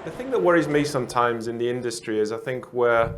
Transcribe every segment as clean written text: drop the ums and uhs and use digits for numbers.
The thing that worries me sometimes in the industry is I think we're,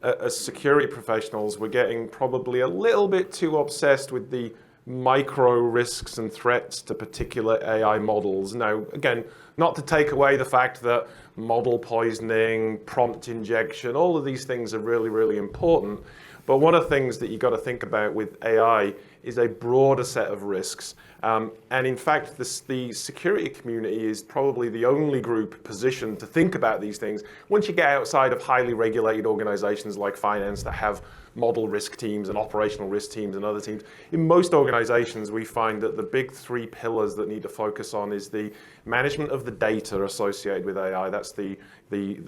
as security professionals, we're getting probably a little bit too obsessed with the micro risks and threats to particular AI models. Now, again, not to take away the fact that model poisoning, prompt injection, all of these things are really, really important. But one of the things that you've got to think about with AI is a broader set of risks. And in fact, the security community is probably the only group positioned to think about these things. Once you get outside of highly regulated organizations like finance that have model risk teams and operational risk teams and other teams, in most organizations we find that the big three pillars that need to focus on is the management of the data associated with AI. That's the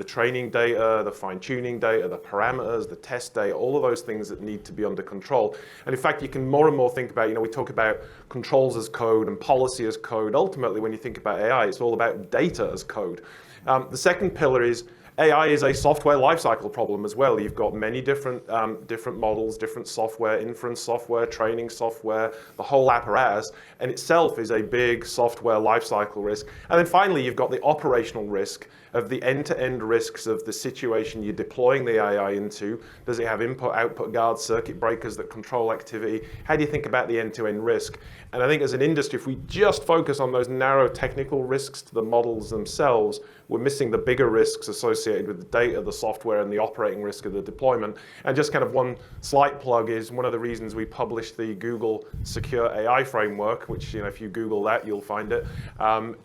training data, the fine-tuning data, the parameters, the test data, all of those things that need to be under control. And in fact, you can more and more think about, we talk about controls as code and policy as code. Ultimately, when you think about AI, it's all about data as code. The second pillar is AI is a software lifecycle problem as well. You've got many different models, different software, inference software, training software, the whole apparatus, and itself is a big software lifecycle risk. And then finally, you've got the operational risk of the end-to-end risks of the situation you're deploying the AI into. Does it have input-output guards, circuit breakers that control activity? How do you think about the end-to-end risk? And I think as an industry, if we just focus on those narrow technical risks to the models themselves, we're missing the bigger risks associated with the data, the software, and the operating risk of the deployment. And just kind of one slight plug is one of the reasons we published the Google Secure AI Framework, which if you Google that, you'll find it,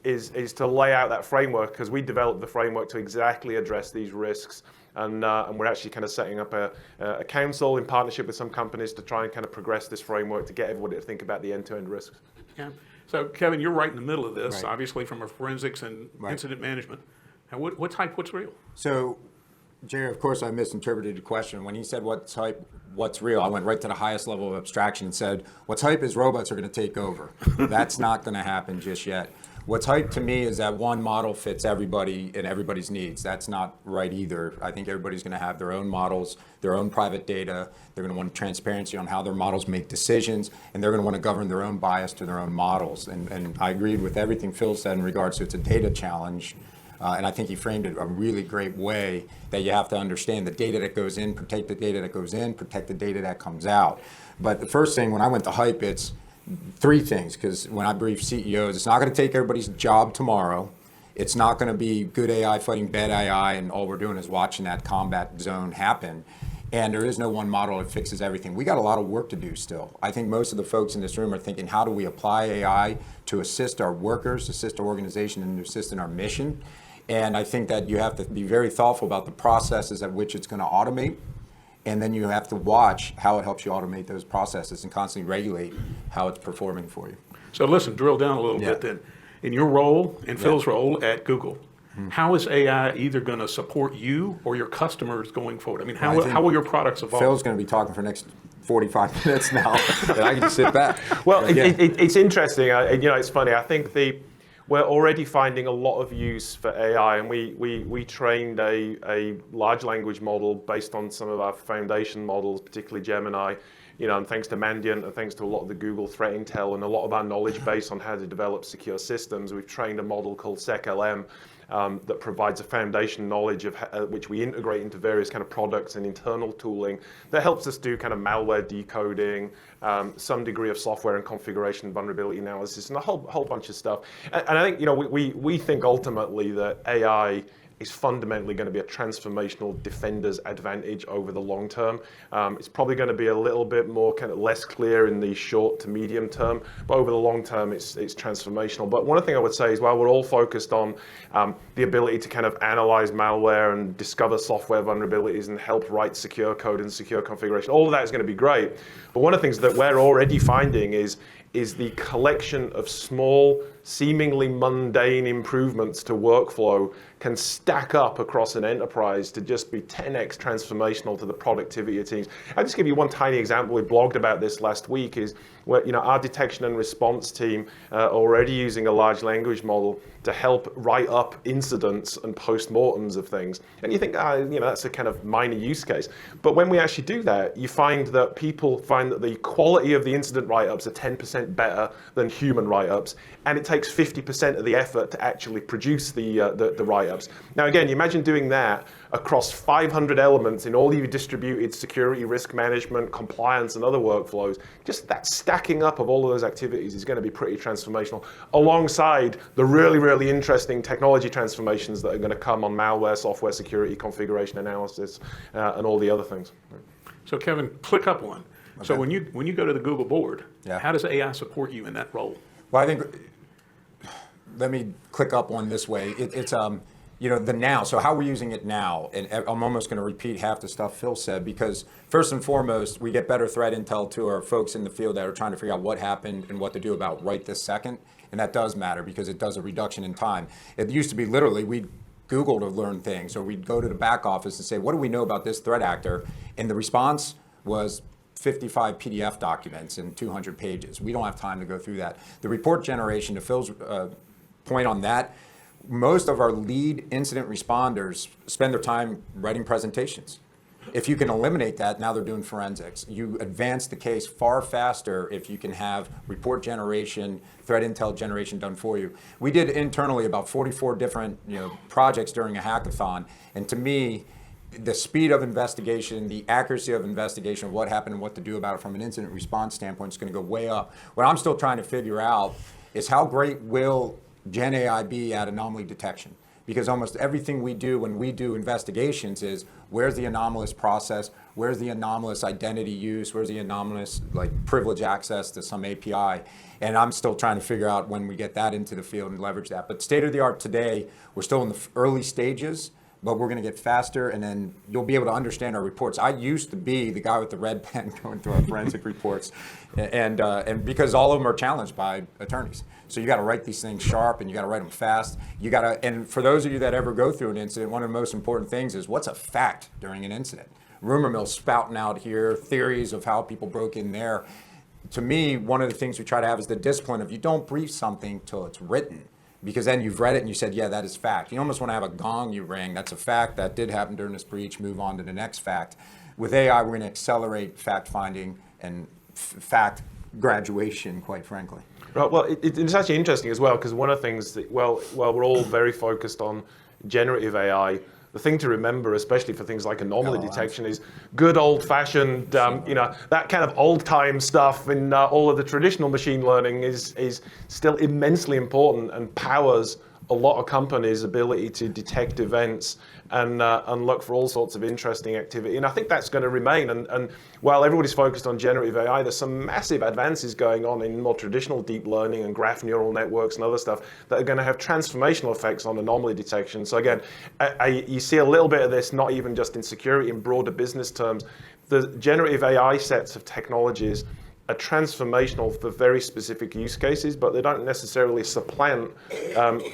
is to lay out that framework, because we developed the framework to exactly address these risks. And we're actually kind of setting up a council in partnership with some companies to try and kind of progress this framework to get everybody to think about the end-to-end risks. Yeah. So Kevin, you're right in the middle of this, Right. Obviously from a forensics and Right. incident management. Now, what's hype, what's real? So, Jerry, of course, I misinterpreted the question. When he said what's hype, what's real, I went right to the highest level of abstraction and said, what's hype is robots are going to take over. That's not going to happen just yet. What's hype to me is that one model fits everybody and everybody's needs. That's not right either. I think everybody's going to have their own models, their own private data. They're going to want transparency on how their models make decisions, and they're going to want to govern their own bias to their own models. And I agreed with everything Phil said in regards to it's a data challenge. And I think he framed it a really great way, that you have to understand the data that goes in, protect the data that goes in, protect the data that comes out. But the first thing, when I went to hype, it's three things, because when I brief CEOs, it's not going to take everybody's job tomorrow. It's not going to be good AI fighting bad AI, and all we're doing is watching that combat zone happen. And there is no one model that fixes everything. We got a lot of work to do still. I think most of the folks in this room are thinking, how do we apply AI to assist our workers, assist our organization, and assist in our mission? And I think that you have to be very thoughtful about the processes at which it's going to automate. And then you have to watch how it helps you automate those processes and constantly regulate how it's performing for you. So listen, drill down a little bit then. In your role and Phil's role at Google, how is AI either going to support you or your customers going forward? I mean, how will your products evolve? Phil's going to be talking for the next 45 minutes now, and I can just sit back. Well, it's interesting. It's funny. I think we're already finding a lot of use for AI, and we trained a large language model based on some of our foundation models, particularly Gemini, and thanks to Mandia and thanks to a lot of the Google threat intel and a lot of our knowledge base on how to develop secure systems, we've trained a model called SecLM that provides a foundation knowledge of which we integrate into various kind of products and internal tooling that helps us do kind of malware decoding, some degree of software and configuration vulnerability analysis, and a whole bunch of stuff. And I think we think ultimately that AI is fundamentally going to be a transformational defender's advantage over the long term. It's probably going to be a little bit more kind of less clear in the short to medium term, but over the long term, it's transformational. But one thing I would say is, while we're all focused on the ability to kind of analyze malware and discover software vulnerabilities and help write secure code and secure configuration, all of that is going to be great. But one of the things that we're already finding is the collection of small, seemingly mundane improvements to workflow can stack up across an enterprise to just be 10x transformational to the productivity of teams. I'll just give you one tiny example. We blogged about this last week, is where our detection and response team already using a large language model to help write up incidents and post-mortems of things. And you think, that's a kind of minor use case. But when we actually do that, you find that people find that the quality of the incident write-ups are 10% better than human write-ups. And it takes 50% of the effort to actually produce the write-ups. Now again, you imagine doing that across 500 elements in all your distributed security, risk management, compliance, and other workflows. Just that stacking up of all of those activities is going to be pretty transformational, alongside the really, really interesting technology transformations that are going to come on malware, software security, configuration analysis, and all the other things. So Kevin, click up one. Okay. So when you go to the Google board, how does AI support you in that role? Well, I think, let me click up on this way. It's the now. So how we're using it now, and I'm almost going to repeat half the stuff Phil said, because first and foremost, we get better threat intel to our folks in the field that are trying to figure out what happened and what to do about right this second. And that does matter because it does a reduction in time. It used to be literally, we'd Google to learn things, or we'd go to the back office and say, what do we know about this threat actor? And the response was 55 PDF documents and 200 pages. We don't have time to go through that. The report generation, to Phil's point on that, most of our lead incident responders spend their time writing presentations. If you can eliminate that, now they're doing forensics. You advance the case far faster if you can have report generation, threat intel generation done for you. We did internally about 44 different projects during a hackathon, and to me, the speed of investigation, the accuracy of investigation of what happened and what to do about it from an incident response standpoint is going to go way up. What I'm still trying to figure out is how great will Gen AI be at anomaly detection? Because almost everything we do when we do investigations is, where's the anomalous process? Where's the anomalous identity use? Where's the anomalous privilege access to some API? And I'm still trying to figure out when we get that into the field and leverage that. But state of the art today, we're still in the early stages, but we're going to get faster, and then you'll be able to understand our reports. I used to be the guy with the red pen going through our forensic reports, and because all of them are challenged by attorneys. So you got to write these things sharp, and you got to write them fast. You got to, and for those of you that ever go through an incident, one of the most important things is what's a fact during an incident. Rumor mills spouting out here, theories of how people broke in there. To me, one of the things we try to have is the discipline of you don't brief something till it's written. Because then you've read it and you said, yeah, that is fact. You almost want to have a gong you ring. That's a fact. That did happen during this breach. Move on to the next fact. With AI, we're going to accelerate fact finding and fact graduation, quite frankly. Right. Well, it's actually interesting as well, because one of the things that, while we're all very focused on generative AI, the thing to remember, especially for things like anomaly detection, is good old-fashioned, that kind of old-time stuff in all of the traditional machine learning is still immensely important and powers a lot of companies' ability to detect events and look for all sorts of interesting activity. And I think that's going to remain. And while everybody's focused on generative AI, there's some massive advances going on in more traditional deep learning and graph neural networks and other stuff that are going to have transformational effects on anomaly detection. So again, you see a little bit of this, not even just in security, in broader business terms. The generative AI sets of technologies are transformational for very specific use cases, but they don't necessarily supplant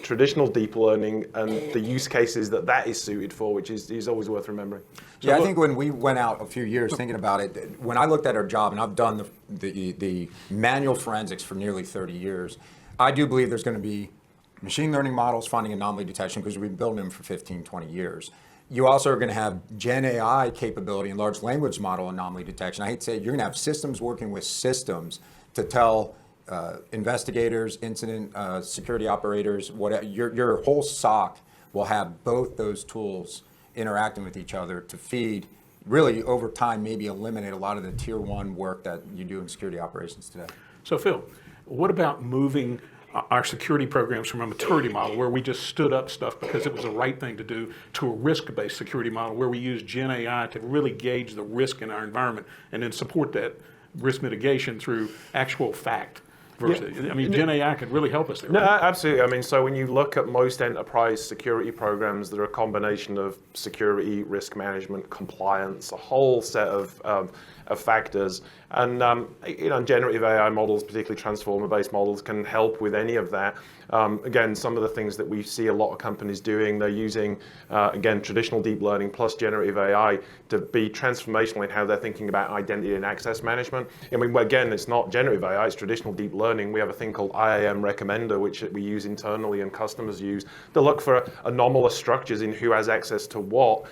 traditional deep learning and the use cases that is suited for, which is always worth remembering. So I think when we went out a few years thinking about it, when I looked at our job, and I've done the manual forensics for nearly 30 years, I do believe there's going to be machine learning models finding anomaly detection because we've been building them for 15, 20 years. You also are going to have Gen AI capability and large language model anomaly detection. I hate to say it, you're going to have systems working with systems to tell investigators, incident security operators, whatever. Your whole SOC will have both those tools interacting with each other to feed, really over time, maybe eliminate a lot of the tier one work that you do in security operations today. So Phil, what about moving our security programs from a maturity model where we just stood up stuff because it was the right thing to do to a risk-based security model where we use Gen AI to really gauge the risk in our environment and then support that risk mitigation through actual fact? I mean, Gen AI could really help us there. No, absolutely. I mean, so when you look at most enterprise security programs, they're a combination of security, risk management, compliance, a whole set of factors. And generative AI models, particularly transformer-based models, can help with any of that. Again, some of the things that we see a lot of companies doing, they're using, again, traditional deep learning plus generative AI to be transformational in how they're thinking about identity and access management. I mean, again, it's not generative AI, it's traditional deep learning. We have a thing called IAM Recommender, which we use internally and customers use to look for anomalous structures in who has access to what,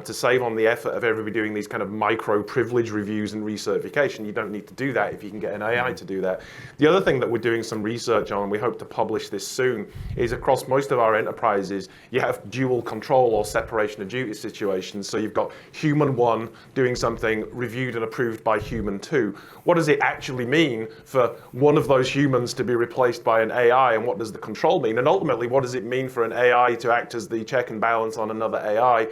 to save on the effort of everybody doing these kind of micro privilege reviews and recertification. you don't need to do that if you can get an AI to do that. The other thing that we're doing some research on, and we hope to publish this soon, is across most of our enterprises, you have dual control or separation of duty situations. So you've got human one doing something reviewed and approved by human two. What does it actually mean for one of those humans to be replaced by an AI, and what does the control mean? And ultimately, what does it mean for an AI to act as the check and balance on another AI?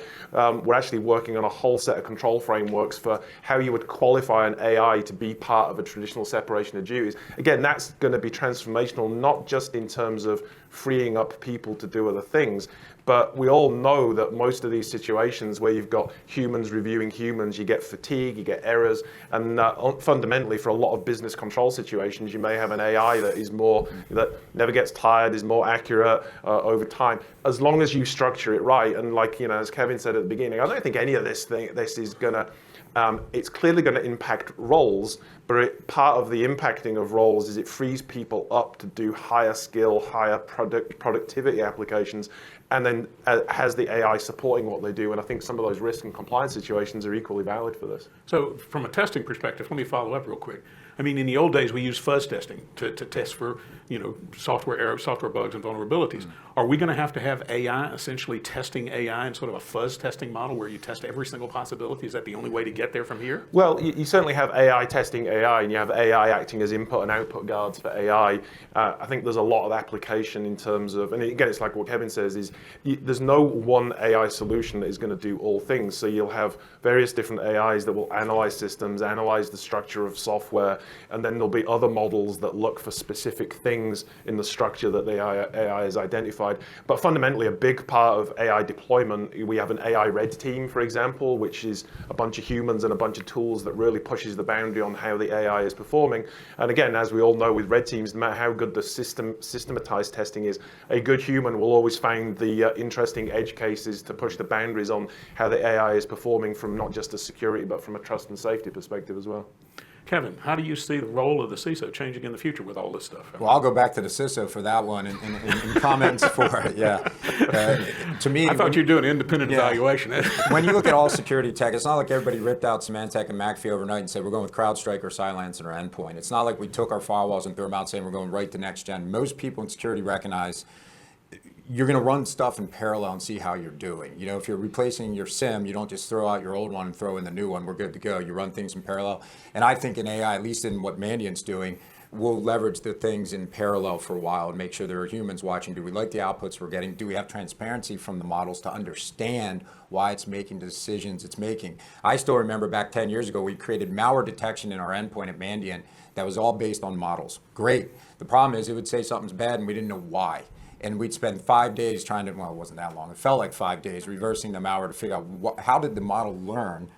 We're actually working on a whole set of control frameworks for how you would qualify an AI to be part of a traditional separation of duties. Again, that's going to be transformational, not just in terms of freeing up people to do other things, but we all know that most of these situations where you've got humans reviewing humans, you get fatigue, you get errors, and fundamentally for a lot of business control situations, you may have an AI that never gets tired, is more accurate over time. As long as you structure it right, and like, as Kevin said at the beginning, I don't think any of this is gonna, it's clearly going to impact roles, but part of the impacting of roles is it frees people up to do higher skill, higher productivity applications, and then has the AI supporting what they do. And I think some of those risk and compliance situations are equally valid for this. So from a testing perspective, let me follow up real quick. I mean, in the old days, we used fuzz testing to test for, software errors, software bugs, and vulnerabilities. Are we going to have AI essentially testing AI in sort of a fuzz testing model where you test every single possibility? Is that the only way to get there from here? Well, you certainly have AI testing AI, and you have AI acting as input and output guards for AI. I think there's a lot of application in terms of, and again, it's like what Kevin says, is there's no one AI solution that is going to do all things. So you'll have various different AIs that will analyze systems, analyze the structure of software, and then there'll be other models that look for specific things in the structure that the AI has identified. But fundamentally, a big part of AI deployment, we have an AI red team, for example, which is a bunch of humans and a bunch of tools that really pushes the boundary on how the AI is performing. And again, as we all know with red teams, no matter how good the systematized testing is, a good human will always find the interesting edge cases to push the boundaries on how the AI is performing from not just a security, but from a trust and safety perspective as well. Kevin, how do you see the role of the CISO changing in the future with all this stuff? Well, I'll go back to the CISO for that one and comments for it, yeah. To me, I thought you were doing an independent evaluation. When you look at all security tech, it's not like everybody ripped out Symantec and McAfee overnight and said, we're going with CrowdStrike or Cylance and our endpoint. It's not like we took our firewalls and threw them out saying we're going right to next gen. Most people in security recognize you're going to run stuff in parallel and see how you're doing. If you're replacing your SIM, you don't just throw out your old one and throw in the new one. We're good to go. You run things in parallel. And I think in AI, at least in what Mandiant's doing, we'll leverage the things in parallel for a while and make sure there are humans watching. Do we like the outputs we're getting? Do we have transparency from the models to understand why it's making the decisions it's making? I still remember back 10 years ago, we created malware detection in our endpoint at Mandiant that was all based on models. Great. The problem is it would say something's bad and we didn't know why. And we'd spend 5 days trying to, well, it wasn't that long. It felt like 5 days reversing the malware to figure out how did the model learn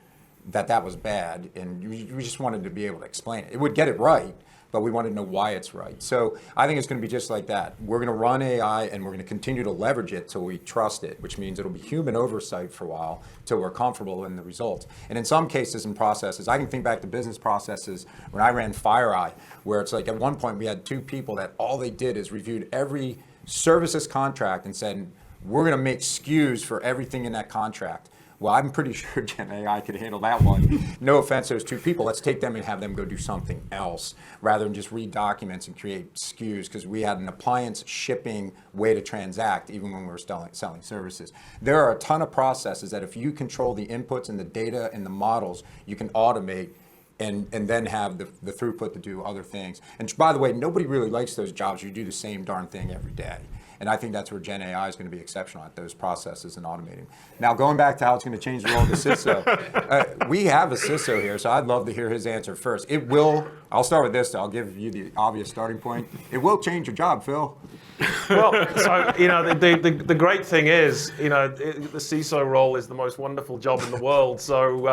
that was bad. And we just wanted to be able to explain it. It would get it right, but we wanted to know why it's right. So I think it's going to be just like that. We're going to run AI and we're going to continue to leverage it till we trust it, which means it'll be human oversight for a while till we're comfortable in the results. And in some cases and processes, I can think back to business processes when I ran Fireside, where it's like at one point we had 2 people that all they did is reviewed every services contract and said, we're going to make SKUs for everything in that contract. Well, I'm pretty sure Gen AI could handle that one. No offense to those 2 people. Let's take them and have them go do something else rather than just read documents and create SKUs, because we had an appliance shipping way to transact even when we were selling services. There are a ton of processes that if you control the inputs and the data and the models, you can automate and then have the throughput to do other things. And by the way, nobody really likes those jobs. You do the same darn thing every day. And I think that's where Gen AI is going to be exceptional at those processes and automating. Now, going back to how it's going to change the role of the CISO, we have a CISO here, so I'd love to hear his answer first. It will, I'll start with this, I'll give you the obvious starting point. It will change your job, Phil. Well, so, the great thing is, the CISO role is the most wonderful job in the world. So,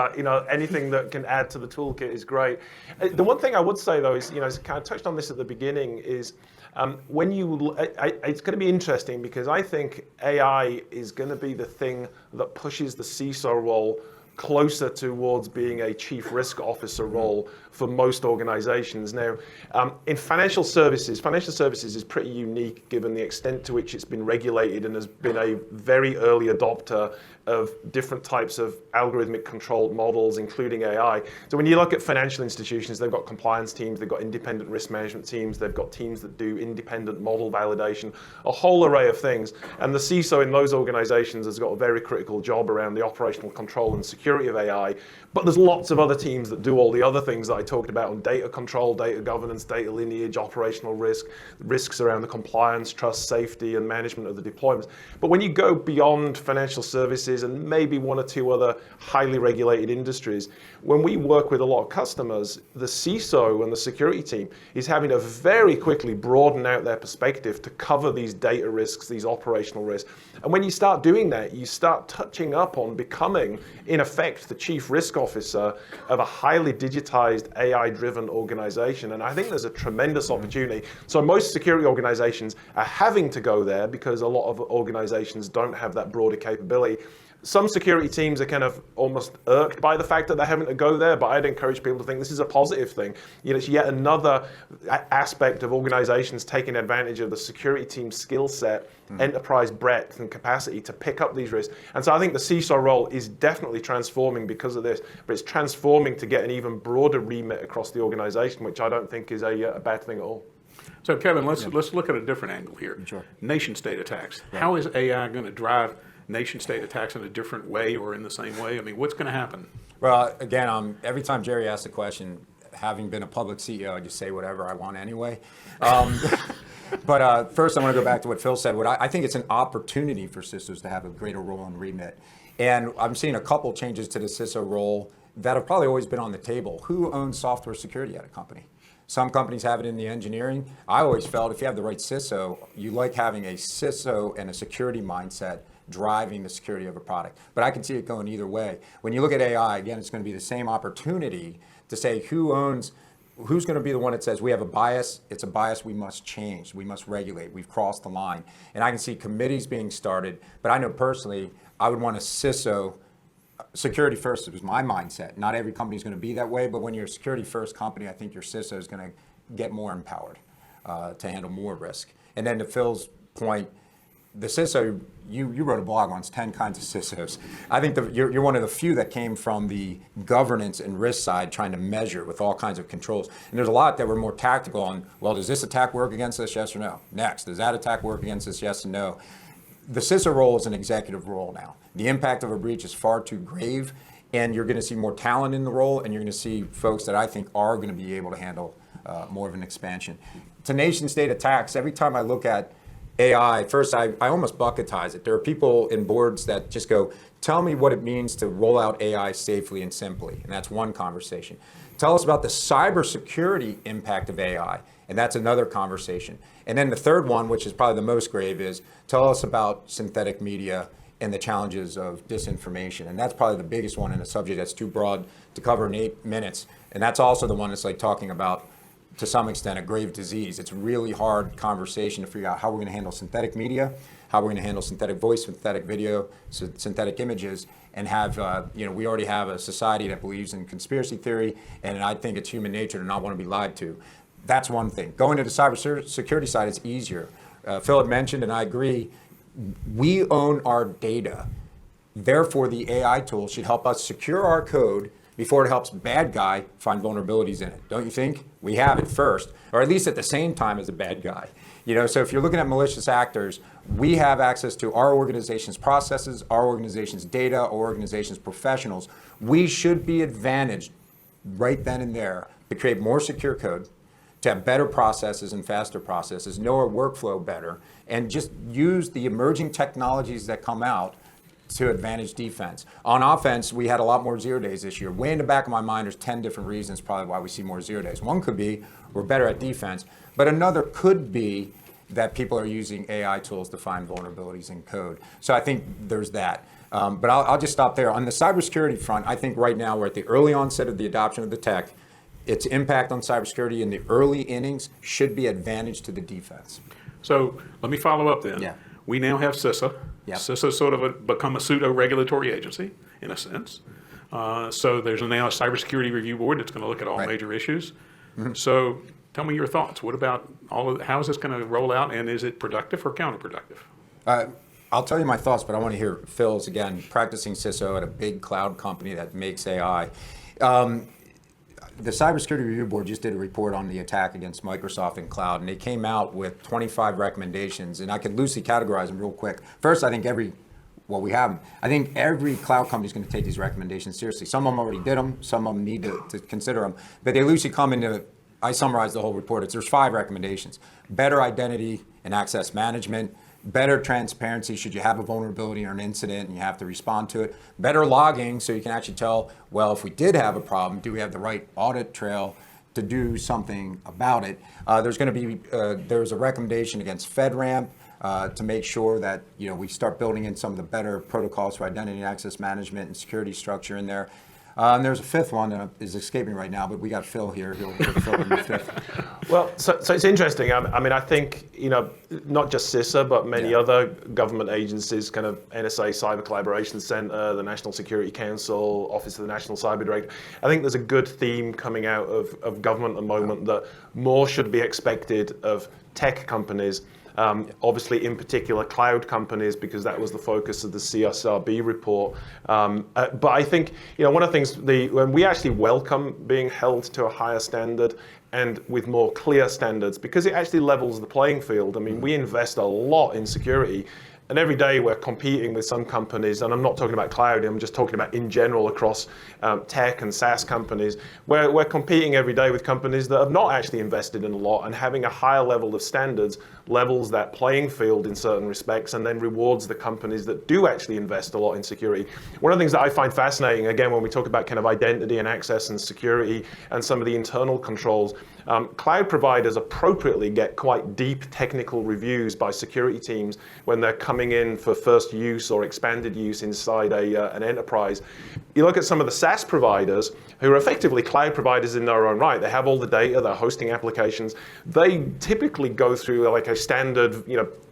anything that can add to the toolkit is great. The one thing I would say, though, is, kind of touched on this at the beginning, is it's going to be interesting because I think AI is going to be the thing that pushes the CISO role closer towards being a chief risk officer role for most organizations. Now, in financial services is pretty unique given the extent to which it's been regulated and has been a very early adopter of different types of algorithmic controlled models, including AI. So when you look at financial institutions, they've got compliance teams, they've got independent risk management teams, they've got teams that do independent model validation, a whole array of things. And the CISO in those organizations has got a very critical job around the operational control and security of AI. But there's lots of other teams that do all the other things that I talked about on data control, data governance, data lineage, operational risk, risks around the compliance, trust, safety, and management of the deployments. But when you go beyond financial services and maybe one or two other highly regulated industries, when we work with a lot of customers, the CISO and the security team is having to very quickly broaden out their perspective to cover these data risks, these operational risks. And when you start doing that, you start touching up on becoming, in effect, the chief risk officer of a highly digitized, AI-driven organization. And I think there's a tremendous opportunity. So most security organizations are having to go there because a lot of organizations don't have that broader capability. Some security teams are kind of almost irked by the fact that they're having to go there, but I'd encourage people to think this is a positive thing. You know, it's yet another aspect of organizations taking advantage of the security team's skill set, enterprise breadth and capacity to pick up these risks. And so I think the CISO role is definitely transforming because of this, but it's transforming to get an even broader remit across the organization, which I don't think is a bad thing at all. So Kevin, let's look at a different angle here. Sure. Nation state attacks. Right. How is AI going to drive nation state attacks in a different way or in the same way? I mean, what's going to happen? Well, again, every time Jerry asks a question, having been a public CEO, I just say whatever I want anyway. But first, I want to go back to what Phil said. I think it's an opportunity for CISOs to have a greater role in remit. And I'm seeing a couple changes to the CISO role that have probably always been on the table. Who owns software security at a company? Some companies have it in the engineering. I always felt if you have the right CISO, you like having a CISO and a security mindset driving the security of a product. But I can see it going either way. When you look at AI, again, it's going to be the same opportunity to say who's going to be the one that says we have a bias, it's a bias we must change, we must regulate, we've crossed the line. And I can see committees being started, but I know personally, I would want a CISO, security first is my mindset. Not every company is going to be that way, but when you're a security first company, I think your CISO is going to get more empowered to handle more risk. And then to Phil's point, the CISO, you wrote a blog once, 10 kinds of CISOs. I think you're one of the few that came from the governance and risk side trying to measure with all kinds of controls. And there's a lot that were more tactical on, well, does this attack work against us, yes or no? Next, does that attack work against us, yes and no? The CISO role is an executive role now. The impact of a breach is far too grave, and you're going to see more talent in the role, and you're going to see folks that I think are going to be able to handle more of an expansion. To nation state attacks, every time I look at AI, first I almost bucketize it. There are people in boards that just go, tell me what it means to roll out AI safely and simply, and that's one conversation. Tell us about the cybersecurity impact of AI, and that's another conversation. And then the third one, which is probably the most grave, is tell us about synthetic media and the challenges of disinformation. And that's probably the biggest one in a subject that's too broad to cover in 8 minutes. And that's also the one that's like talking about, to some extent, a grave disease. It's a really hard conversation to figure out how we're going to handle synthetic media, how we're going to handle synthetic voice, synthetic video, synthetic images, and have, we already have a society that believes in conspiracy theory, and I think it's human nature to not want to be lied to. That's one thing. Going to the cybersecurity side is easier. Phil had mentioned, and I agree, we own our data. Therefore, the AI tool should help us secure our code before it helps bad guy find vulnerabilities in it. Don't you think? We have it first, or at least at the same time as a bad guy. So if you're looking at malicious actors, we have access to our organization's processes, our organization's data, our organization's professionals. We should be advantaged right then and there to create more secure code, to have better processes and faster processes, know our workflow better, and just use the emerging technologies that come out to advantage defense. On offense, we had a lot more 0 days this year. Way in the back of my mind, there's 10 different reasons probably why we see more 0 days. One could be we're better at defense, but another could be that people are using AI tools to find vulnerabilities in code. So I think there's that. But I'll just stop there. On the cybersecurity front, I think right now we're at the early onset of the adoption of the tech. Its impact on cybersecurity in the early innings should be advantage to the defense. So let me follow up then. Yeah. We now have CISA. Yep. CISA sort of become a pseudo-regulatory agency, in a sense. So there's now a cybersecurity review board that's going to look at all Right. major issues. So tell me your thoughts. What about how is this going to roll out, and is it productive or counterproductive? I'll tell you my thoughts, but I want to hear Phil's, again, practicing CISO at a big cloud company that makes AI. The Cybersecurity Review Board just did a report on the attack against Microsoft and cloud, and they came out with 25 recommendations, and I could loosely categorize them real quick. First, I think every cloud company is going to take these recommendations seriously. Some of them already did them, some of them need to consider them, but they loosely come into, I summarized the whole report. There's 5 recommendations. Better identity and access management, better transparency should you have a vulnerability or an incident and you have to respond to it, better logging so you can actually tell, well, if we did have a problem, do we have the right audit trail to do something about it? There's a recommendation against FedRAMP to make sure that we start building in some of the better protocols for identity and access management and security structure in there. And there's a 5th one that is escaping right now, but we got Phil here. He'll fill in the 5th. Well, so it's interesting. I mean, I think, not just CISA, but many other government agencies, kind of NSA Cyber Collaboration Center, the National Security Council, Office of the National Cyber Director. I think there's a good theme coming out of government at the moment that more should be expected of tech companies. Obviously, in particular, cloud companies, because that was the focus of the CSRB report. But I think, one of the things, when we actually welcome being held to a higher standard and with more clear standards, because it actually levels the playing field. I mean, we invest a lot in security. And every day we're competing with some companies, and I'm not talking about cloud, I'm just talking about in general across tech and SaaS companies, where we're competing every day with companies that have not actually invested in a lot, and having a higher level of standards levels that playing field in certain respects and then rewards the companies that do actually invest a lot in security. One of the things that I find fascinating, again, when we talk about kind of identity and access and security and some of the internal controls, cloud providers appropriately get quite deep technical reviews by security teams when they're coming in for first use or expanded use inside an enterprise. You look at some of the SaaS providers who are effectively cloud providers in their own right. They have all the data, they're hosting applications. They typically go through like a standard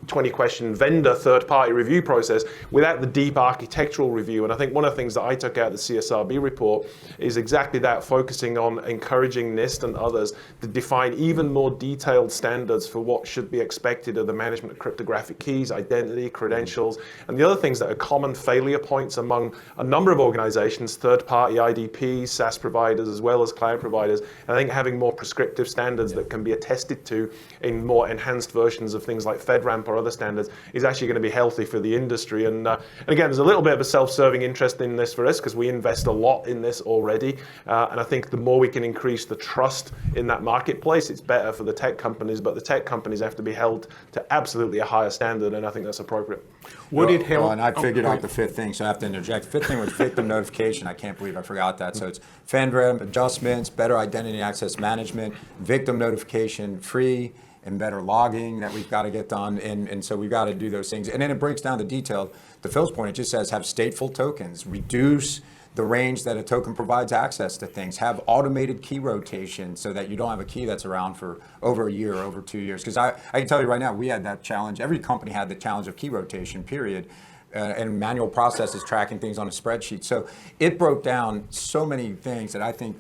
20-question vendor third-party review process without the deep architectural review. And I think one of the things that I took out of the CSRB report is exactly that, focusing on encouraging NIST and others to define even more detailed standards for what should be expected of the management of cryptographic keys, identity, credentials, and the other things that are common failure points among a number of organizations, third-party IDPs, SaaS providers, as well as cloud providers. And I think having more prescriptive standards that can be attested to in more enhanced versions of things like FedRAMP or other standards is actually going to be healthy for the industry. And again, there's a little bit of a self-serving interest in this for us because we invest a lot in this already. And I think the more we can increase the trust in that marketplace, it's better for the tech companies, but the tech companies have to be held to absolutely a higher standard, and I think that's appropriate. Would it help? And I figured out the 5th thing, so I have to interject. The 5th thing was victim notification. I can't believe I forgot that. So it's FedRAMP adjustments, better identity and access management, victim notification free, and better logging that we've got to get done. And so we've got to do those things. And then it breaks down the detail. To Phil's point, it just says have stateful tokens, reduce the range that a token provides access to things, have automated key rotation so that you don't have a key that's around for over a year or over 2 years. Because I can tell you right now, we had that challenge. Every company had the challenge of key rotation, period. And manual processes tracking things on a spreadsheet. So it broke down so many things that I think,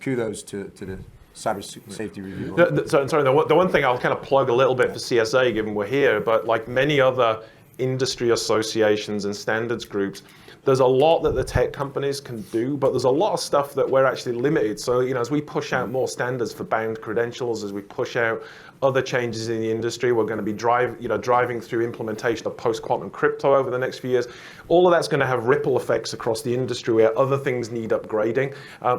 kudos to the Cyber Safety Review. The one thing I'll kind of plug a little bit for CSA, given we're here, but like many other industry associations and standards groups, there's a lot that the tech companies can do, but there's a lot of stuff that we're actually limited. So, as we push out more standards for bound credentials, as we push out other changes in the industry, we're going to be driving through implementation of post-quantum crypto over the next few years. All of that's going to have ripple effects across the industry where other things need upgrading.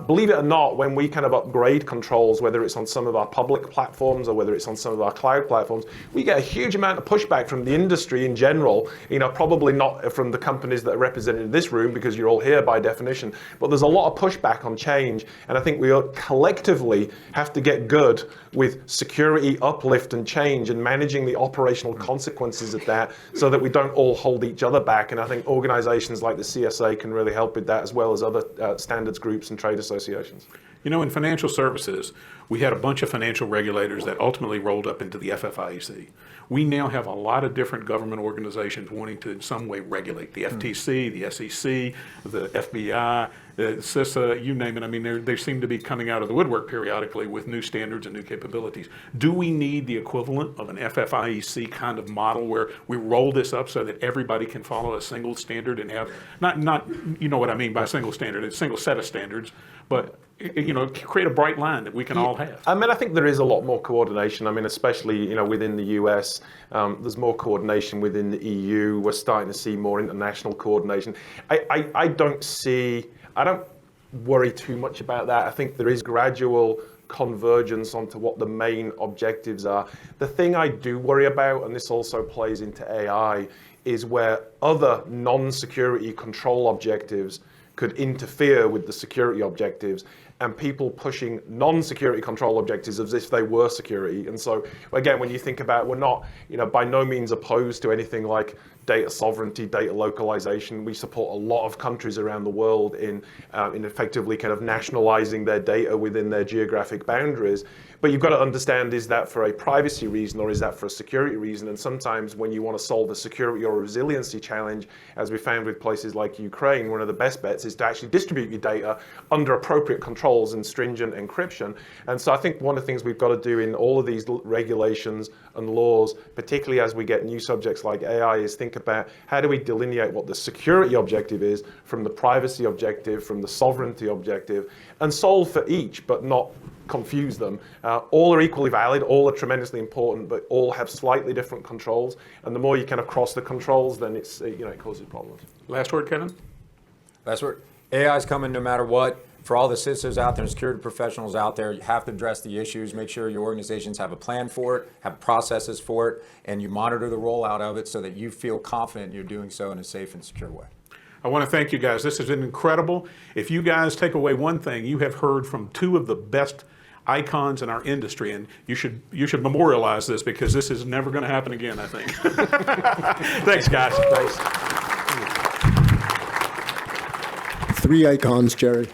Believe it or not, when we kind of upgrade controls, whether it's on some of our public platforms or whether it's on some of our cloud platforms, we get a huge amount of pushback from the industry in general. Probably not from the companies that are represented in this room because you're all here by definition, but there's a lot of pushback on change. And I think we collectively have to get good with security uplift and change and managing the operational consequences of that so that we don't all hold each other back. And I think organizations like the CSA can really help with that, as well as other standards groups and trade associations. In financial services, we had a bunch of financial regulators that ultimately rolled up into the FFIEC. We now have a lot of different government organizations wanting to in some way regulate the FTC, the SEC, the FBI, CSA, you name it. I mean, they seem to be coming out of the woodwork periodically with new standards and new capabilities. Do we need the equivalent of an FFIEC kind of model where we roll this up so that everybody can follow a single standard and have, not you know what I mean by a single standard, a single set of standards, but create a bright line that we can all have? I mean, I think there is a lot more coordination. I mean, especially, within the US, there's more coordination within the EU. We're starting to see more international coordination. I don't worry too much about that. I think there is gradual convergence onto what the main objectives are. The thing I do worry about, and this also plays into AI, is where other non-security control objectives could interfere with the security objectives, and people pushing non-security control objectives as if they were security. And so, again, when you think about it, we're not, by no means opposed to anything like data sovereignty, data localization. We support a lot of countries around the world in effectively kind of nationalizing their data within their geographic boundaries. But you've got to understand, is that for a privacy reason or is that for a security reason? And sometimes when you want to solve a security or a resiliency challenge, as we found with places like Ukraine, one of the best bets is to actually distribute your data under appropriate controls and stringent encryption. And so I think one of the things we've got to do in all of these regulations and laws, particularly as we get new subjects like AI, is think about how do we delineate what the security objective is from the privacy objective, from the sovereignty objective, and solve for each, but not confuse them. All are equally valid, all are tremendously important, but all have slightly different controls. And the more you kind of cross the controls, then it causes problems. Last word, Kevin? Last word. AI is coming no matter what. For all the CISOs out there and security professionals out there, you have to address the issues, make sure your organizations have a plan for it, have processes for it, and you monitor the rollout of it so that you feel confident you're doing so in a safe and secure way. I want to thank you guys. This has been incredible. If you guys take away one thing, you have heard from two of the best icons in our industry, and you should memorialize this because this is never going to happen again, I think. Thanks, guys. Thanks. 3 icons, Jerry.